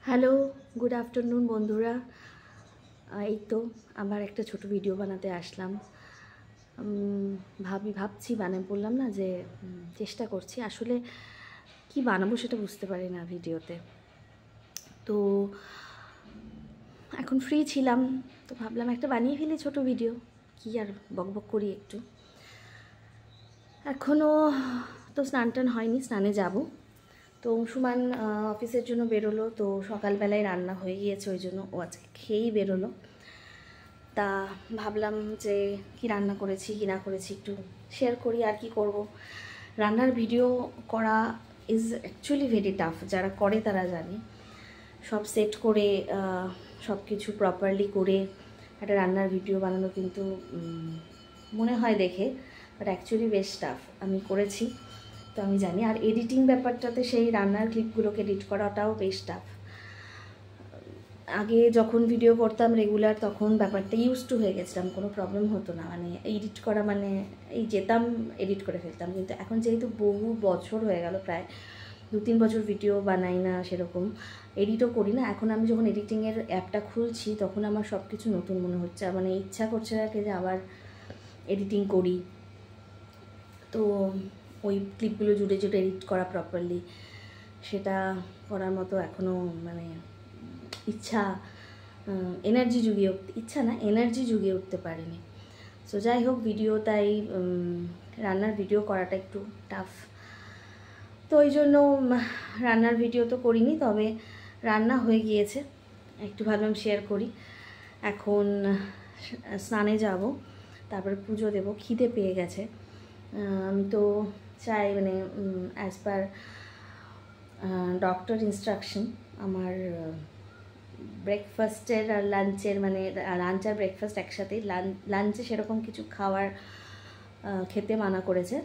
Hello, good afternoon বন্ধুরা। এই তো আবার একটা ছোট ভিডিও বানাতে আসলাম। ভাবছি বললাম না যে চেষ্টা করছি, আসলে কি বানাবো সেটা বুঝতে পারি না ভিডিওতে। তো এখন ফ্রি ছিলাম, তো ভাবলাম একটা বানিয়ে ফেলি ছোট ভিডিও, কি আর বকবক করি একটু। এখনও তো স্নান টান হয়নি, স্নানে যাব। তো অংশুমান অফিসের জন্য বেরোলো, তো সকালবেলায় রান্না হয়ে গিয়েছে, ওই জন্য ও আজকে খেয়েই বেরোলো। তা ভাবলাম যে কি রান্না করেছি কি না করেছি একটু শেয়ার করি। আর কি করব, রান্নার ভিডিও করা ইজ অ্যাকচুয়ালি ভেরি টাফ। যারা করে তারা জানে, সব সেট করে সব কিছু প্রপারলি করে একটা রান্নার ভিডিও বানানো কিন্তু মনে হয় দেখে, বাট অ্যাকচুয়ালি বেশ টাফ। আমি করেছি তো আমি জানি। আর এডিটিং ব্যাপারটাতে, সেই রান্নার ক্লিপগুলোকে এডিট করাটাও বেশ টাফ। আগে যখন ভিডিও করতাম রেগুলার, তখন ব্যাপারটা ইউজ টু হয়ে গেছিলাম, কোনো প্রবলেম হতো না। মানে এডিট করা মানে এই যেতাম এডিট করে ফেলতাম। কিন্তু এখন যেহেতু বহু বছর হয়ে গেল, প্রায় 2-3 বছর ভিডিও বানাই না, সেরকম এডিটও করি না। এখন আমি যখন এডিটিংয়ের অ্যাপটা খুলছি, তখন আমার সব কিছু নতুন মনে হচ্ছে। মানে ইচ্ছা করছে না যে আবার এডিটিং করি। তো ওই ক্লিপগুলো জুড়ে জুড়ে এডিট করা প্রপারলি, সেটা করার মতো এখনও মানে এনার্জি জুগিয়ে উঠতে পারিনি। সো যাই হোক, ভিডিও তাই রান্নার ভিডিও করাটা একটু টাফ। তো ওই জন্য রান্নার ভিডিও তো করিনি, তবে রান্না হয়ে গিয়েছে, একটু ভাবলাম শেয়ার করি। এখন স্নানে যাব, তারপরে পুজো দেব। খিদে পেয়ে গেছে। আমি তো চাই মানে অ্যাজ পার ডক্টর ইনস্ট্রাকশন, আমার ব্রেকফাস্টের আর লাঞ্চের, মানে লাঞ্চ আর ব্রেকফাস্ট একসাথেই। লাঞ্চে সেরকম কিছু খেতে মানা করেছে,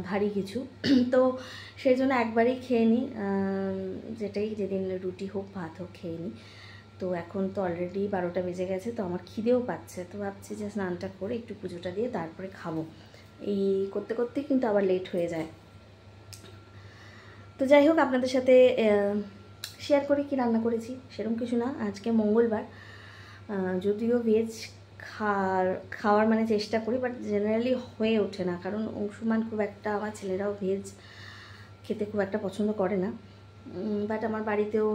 ভারী কিছু। তো সেই জন্য একবারেই খেয়ে নিই, যেদিন রুটি হোক ভাত হোক খেয়ে নিই। তো এখন তো অলরেডি 12টা বেজে গেছে, তো আমার খিদেও পাচ্ছে। তো ভাবছি যে স্নানটা করে একটু পুজোটা দিয়ে তারপরে খাবো। এই করতে করতেই কিন্তু আবার লেট হয়ে যায়। তো যাই হোক, আপনাদের সাথে শেয়ার করি কি রান্না করেছি। সেরকম কিছু না, আজকে মঙ্গলবার, যদিও ভেজ খাওয়ার মানে চেষ্টা করি, বাট জেনারেলি হয়ে ওঠে না। কারণ অংশুমান খুব একটা, আমার ছেলেরাও ভেজ খেতে খুব একটা পছন্দ করে না। বাট আমার বাড়িতেও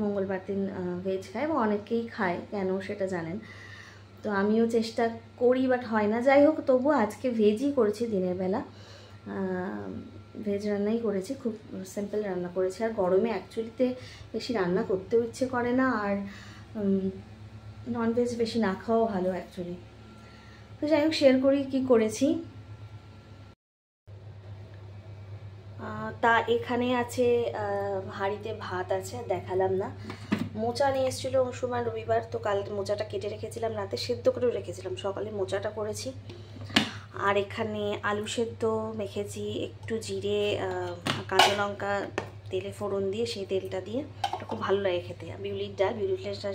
মঙ্গলবার দিন ভেজ খায়, এবং অনেকেই খায়, কেন সেটা জানেন। তো আমিও চেষ্টা করি, বাট হয় না। যাই হোক, তবুও আজকে ভেজই করেছি দিনের বেলা, ভেজ রান্নাই করেছি, খুব সিম্পল রান্না করেছি। আর গরমে অ্যাকচুয়ালিতে বেশি রান্না করতেও ইচ্ছে করে না, আর ননভেজ বেশি না খাওয়াও ভালো অ্যাকচুয়ালি। তো যাই হোক, শেয়ার করি কী করেছি। তা এখানে আছে, হাঁড়িতে ভাত আছে, দেখালাম না। মোচা নিয়ে এসেছিলো অংশুমান রবিবার, তো কাল মোচাটা কেটে রেখেছিলাম, রাতে সেদ্ধ করেও রেখেছিলাম, সকালে মোচাটা করেছি। আর এখানে আলু সেদ্ধ মেখেছি, একটু জিরে কাঁচা লঙ্কা তেলে ফোড়ন দিয়ে, সেই তেলটা দিয়ে খুব ভালো লাগে খেতে। বিউলির ডাল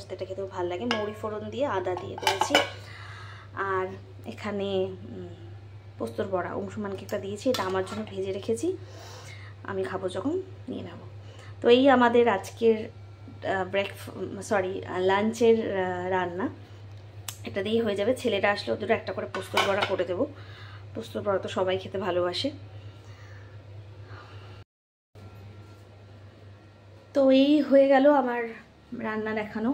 সেটা খেতেও ভালো লাগে, মৌরি ফোড়ন দিয়ে আদা দিয়ে করেছি। আর এখানে পোস্তর বড়া অংশুমানকে একটা দিয়েছি, এটা আমার জন্য ভেজে রেখেছি, আমি খাবো যখন নিয়ে নেব। তো এই আমাদের আজকের লাঞ্চের রান্না। এটা দিয়েই হয়ে যাবে। ছেলেটা আসলে ওদের একটা করে পোস্তর বড়া করে দেবো। পোস্তর বড়া তো সবাই খেতে ভালোবাসে। তো এই হয়ে গেল আমার রান্না দেখানো।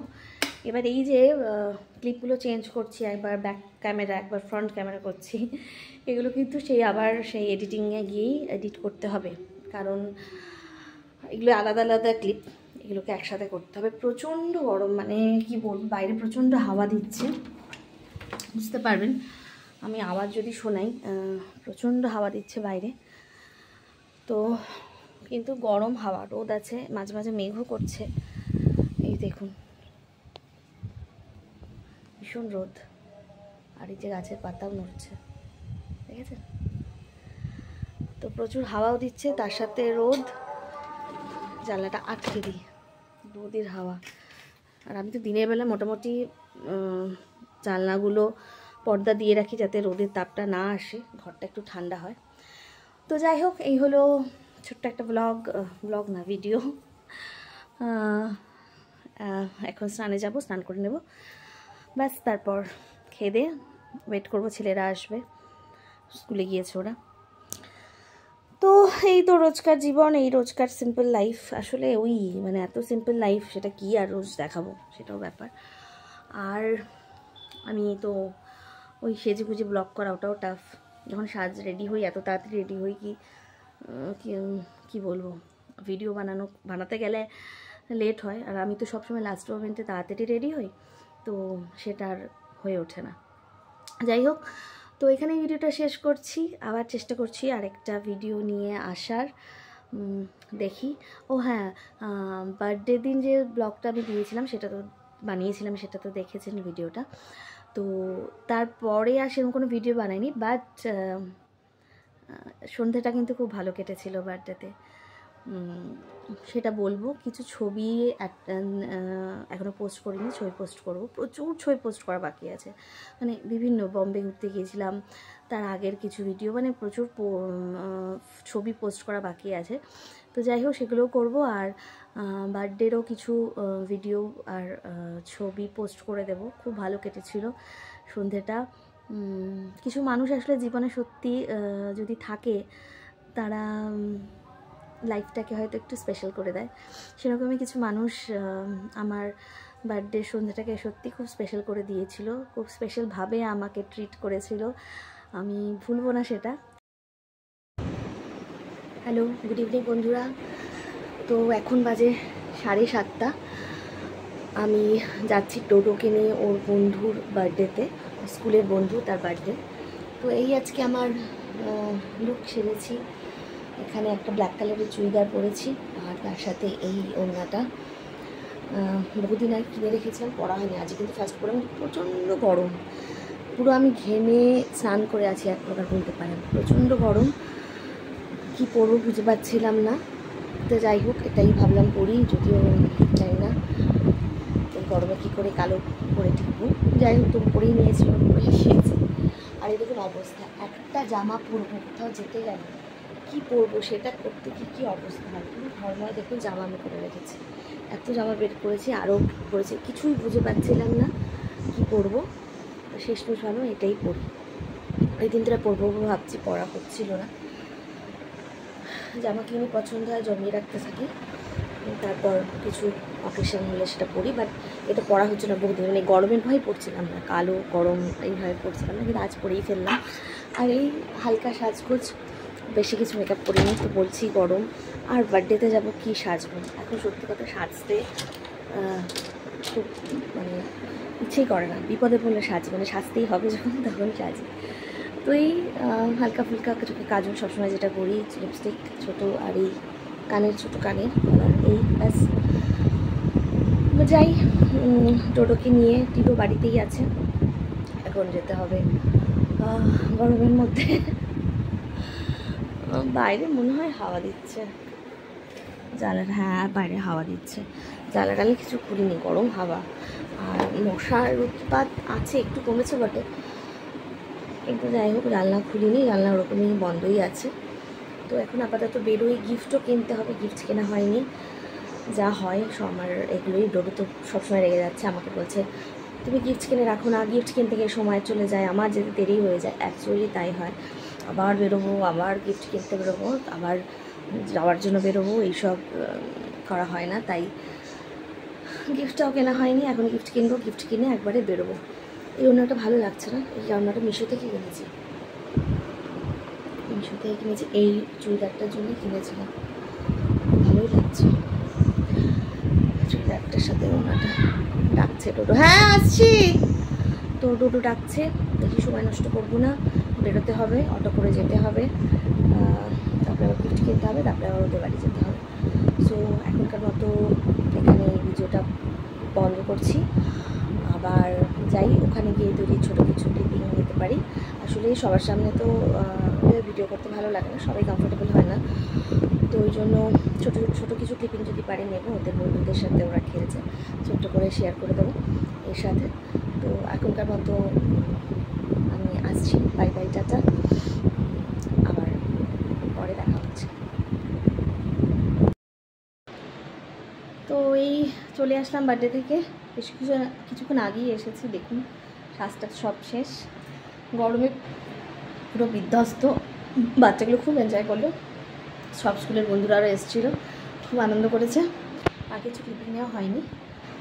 এবার এই যে ক্লিপগুলো চেঞ্জ করছি, একবার ব্যাক ক্যামেরা একবার ফ্রন্ট ক্যামেরা করছি, এগুলো কিন্তু আবার সেই এডিটিংয়ে গিয়েই এডিট করতে হবে, কারণ এগুলো আলাদা আলাদা ক্লিপ, এগুলোকে একসাথে করতে হবে। প্রচণ্ড গরম, মানে কি বলবো, বাইরে প্রচণ্ড হাওয়া দিচ্ছে, বুঝতে পারবেন আমি আওয়াজ যদি শোনাই, প্রচণ্ড হাওয়া দিচ্ছে বাইরে। তো কিন্তু গরম হাওয়া, রোদ আছে, মাঝে মাঝে মেঘও করছে। এই দেখুন, ভীষণ রোদ, আর এই যে গাছের পাতাও নড়ছে, দেখেছেন? তো প্রচুর হাওয়াও দিচ্ছে, তার সাথে রোদ। জানলাটা আটকে দিই, রোদের হাওয়া। আর আমি তো দিনের বেলা মোটামুটি জানলাগুলো পর্দা দিয়ে রাখি, যাতে রোদের তাপটা না আসে, ঘরটা একটু ঠান্ডা হয়। তো যাই হোক, এই হলো ছোট্ট একটা ভিডিও। এখন স্নানে যাব, স্নান করে নেব, ব্যাস তারপর খেয়ে দিয়ে ওয়েট করবো, ছেলেরা আসবে, স্কুলে গিয়েছে ওরা। তো এই তো রোজকার জীবন, এই রোজকার সিম্পল লাইফ। আসলে ওই মানে এত সিম্পল লাইফ, সেটা কি আর রোজ দেখাবো, সেটাও ব্যাপার। আর আমি তো ওই সেজে গুজে ব্লগ করা ওটাও টাফ। যখন সাজ রেডি হই, এত তাড়াতাড়ি রেডি হই কি বলবো, ভিডিও বানাতে গেলে লেট হয়। আর আমি তো সবসময় লাস্ট মোমেন্টে তাড়াতাড়ি রেডি হই, তো সেটা আর হয়ে ওঠে না। যাই হোক, তো এখানেই ভিডিওটা শেষ করছি। আবার চেষ্টা করছি আরেকটা ভিডিও নিয়ে আসার, দেখি। ও হ্যাঁ, বার্থডে দিন যে ব্লগটা আমি দিয়েছিলাম, সেটা তো বানিয়েছিলাম, সেটা তো দেখেছেন ভিডিওটা। তো তারপরে আর সেরকম কোনো ভিডিও বানাইনি, বাট সন্ধ্যাটা কিন্তু খুব ভালো কেটেছিল বার্থডেতে, সেটা বলবো। কিছু ছবি এখনও পোস্ট করিনি, ছবি পোস্ট করব, প্রচুর ছবি পোস্ট করা বাকি আছে। মানে বিভিন্ন বম্বে ঘুরতে গিয়েছিলাম, তার আগের কিছু ভিডিও, মানে প্রচুর ছবি পোস্ট করা বাকি আছে। তো যাই হোক, সেগুলোও করব। আর বার্থডেরও কিছু ভিডিও আর ছবি পোস্ট করে দেব। খুব ভালো কেটেছিল সন্ধ্যেটা। কিছু মানুষ আসলে জীবনে সত্যি যদি থাকে, তারা লাইফটাকে হয়তো একটু স্পেশাল করে দেয়। সেরকমই কিছু মানুষ আমার বার্থডে সন্ধ্যাটাকে সত্যি খুব স্পেশাল করে দিয়েছিল, খুব স্পেশালভাবে আমাকে ট্রিট করেছিল, আমি ভুলবো না সেটা। হ্যালো, গুড ইভিনিং বন্ধুরা। তো এখন বাজে 7:30। আমি যাচ্ছি টোটোকে নিয়ে ওর বন্ধুর বার্থডেতে, স্কুলের বন্ধু, তার বার্থডে। তো এই আজকে আমার লুক সেরেছি। এখানে একটা ব্ল্যাক কালারের চুড়িদার পরেছি, আর তার সাথে এই ওড়নাটা বহুদিন আগে কিনে রেখেছিলাম, পরা হয়নি, আজ কিন্তু ফার্স্ট পরে। প্রচণ্ড গরম, পুরো আমি ঘেমে স্নান করে আছি এক প্রকার বলতে পারেন। প্রচণ্ড গরম, কি পরবো বুঝতে পারছিলাম না। তো যাই হোক, এটাই ভাবলাম পরি, যদিও জানি না এই গরমে কী করে কালো করে টিকবো। যাই হোক, তবু পরেই নিয়েছিল, পরে শিখেছি। আর এই দেখুন অবস্থা, একটা জামা পরবো কোথাও যেতে গেলে, কী পরবো সেটা করতে কী অবস্থা হয়। কিন্তু ঘরময় দেখুন জামা আমি করে রেখেছি, এত জামা বের করেছি, আরও করেছি, কিছুই বুঝে পাচ্ছিলাম না কী পরবো। শেষমেশ ভালো এটাই পরি। এই দিনটা পরবো ভাবছি, পরা হচ্ছিল না। জামা কিনে পছন্দ হয়, জমিয়ে রাখতে থাকি, তারপর কিছু অকেশন হলে সেটা পরি। বাট এটা পরা হচ্ছে না বহুদিন, মানে গরমের ভয় পড়ছিলাম না, কালো গরম এইভাবে পড়ছিলাম না, কিন্তু আজ পরেই ফেললাম। আর এই হালকা সাজগোজ, বেশি কিছু মেকআপ করিনি, তো বলছি গরম, আর বার্থডেতে যাবো কি সাজবো। এখন সত্যি কথা সাজতে খুব মানে ইচ্ছেই করে না, বিপদে পড়লে সাজি, মানে সাজতেই হবে যখন তখন সাজি। তো এই হালকা ফুলকা চোখে কাজল সবসময় যেটা করি, লিপস্টিক ছোটো, আর এই কানের ছোটো কানের, এই ব্যাস। যাই, টোটোকে নিয়ে, টিটো বাড়িতেই আছে, এখন যেতে হবে গরমের মধ্যে। বাইরে মনে হয় হাওয়া দিচ্ছে, জানলা, হ্যাঁ বাইরে হাওয়া দিচ্ছে, জানলা টানলে কিছু খুলিনি, গরম হাওয়া। আর মশার উৎপাত আছে, একটু কমেছে বটে, কিন্তু যাই হোক জানলা খুলিনি, জানলা ওরকমই বন্ধই আছে। তো এখন আপাতত বেরোই, গিফটও কিনতে হবে, গিফট কেনা হয়নি, যা হয় আমার এগুলোই। ডোডো তো সবসময় রেগে যাচ্ছে, আমাকে বলছে তুমি গিফট কিনে রাখো না, গিফট কিনতে গিয়ে সময় চলে যায়, আমার যেতে দেরি হয়ে যায়। অ্যাকচুয়ালি তাই হয়, আবার বেরোবো, আবার গিফট কিনতে বেরোবো, আবার যাওয়ার জন্য বেরোবো, এইসব করা হয় না, তাই গিফটটাও কেনা হয়নি। এখন গিফট কিনবো, গিফট কিনে একবারে বেরোবো। এই ওড়নাটা ভালো লাগছে না, এই ওড়নাটা মিশো থেকে কিনেছি, মিশো থেকে কিনেছি, এই চুড়িদারটার জন্য কিনেছিলাম, ভালোই লাগছে চুড়িদারটার সাথে ওড়নাটা। ডাকছে টোটো, হ্যাঁ আসছি। তো টোটো ডাকছে, দেখি সময় নষ্ট করবো না, বেরোতে হবে, অটো করে যেতে হবে, তারপরে আবার গিফট কিনতে হবে, তারপরে আবার ওদের বাড়ি যেতে হবে। সো এখনকার মতো এখানে ভিডিওটা বন্ধ করছি, আবার যাই, ওখানে গিয়ে যদি ছোটো কিছু ক্লিপিং নিতে পারি। আসলে সবার সামনে তো ভিডিও করতে ভালো লাগে না, সবাই কমফোর্টেবল হয় না, তো ওই জন্য ছোটো কিছু ক্লিপিং যদি পারি নেবো। ওদের বন্ধুদের সাথে ওরা খেলছে, ছোট্ট করে শেয়ার করে দেবো এর সাথে। তো এখনকার মতো আমি আসছি, বাই বাই, টাটা, আবার পরে দেখা হচ্ছে। তো তো এই চলে আসলাম বার্থডে থেকে, কিছুক্ষণ আগেই এসেছি। দেখুন শ্বাসটা সব শেষ, গরমে পুরো বিধ্বস্ত। বাচ্চাগুলো খুব এনজয় করলো, সব স্কুলের বন্ধুরাও এসেছিলো, খুব আনন্দ করেছে। আর কিছু ক্লিপিং নেওয়া হয়নি,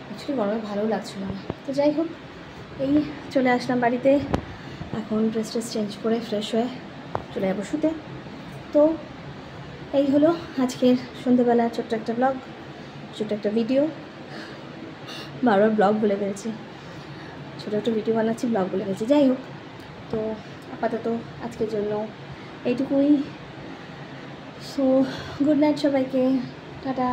অ্যাকচুয়ালি গরমে ভালোও লাগছিল না। তো যাই হোক, এই চলে আসলাম বাড়িতে। এখন ড্রেস চেঞ্জ করে ফ্রেশ হয়ে চলে যাবো শুতে। তো এই হলো আজকের সন্ধ্যেবেলা ছোট্ট একটা ব্লগ, ছোট্ট একটা ভিডিও। বারবার ব্লগ বলে ফেলছি, ছোটো একটা ভিডিও বানাচ্ছি, ব্লগ বলে ফেলছি। যাই হোক, তো আপাতত আজকের জন্য এইটুকুই। সো গুড নাইট সবাইকে, টাটা।